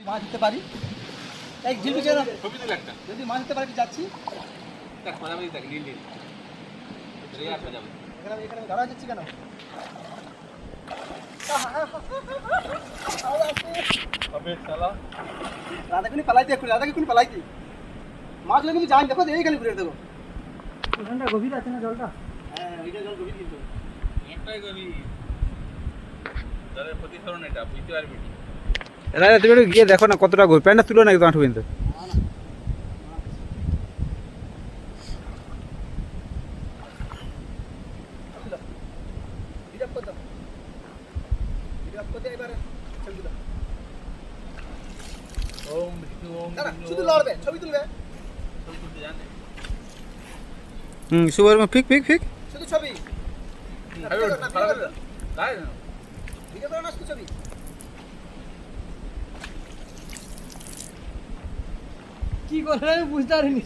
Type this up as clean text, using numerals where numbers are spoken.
মাছ দিতে পারি এই ঝিলবি কেন ছবি তুলে একটা যদি মাছ দিতে পারি যাচ্ছি দেখ মানে আমি দেখ নীল নীল রিয়া আসবে যাবে এখানে দাঁড়া যাচ্ছি কেন আবে শালা রাধাকুনি পালাইতে একটু রাধাকুনি পালাইতে মাছ লাগে কিন্তু জান দেখো এইখানে ঘুরে দেবো ওখানটা গভীর আছে না জলটা হ্যাঁ ওইটা জল গভীর কিন্তু একটাই গভীর জলের প্রতিফলন এটা বুঝতে পারবি রাজা তুমি একটু গিয়ে দেখো না কতটা গভীর প্যান্টটা তুলো না একদম আঁঠু পর্যন্ত সুপার ফিক ফিক ফিক শুধু ছবি কি করে বুঝতে পারিনি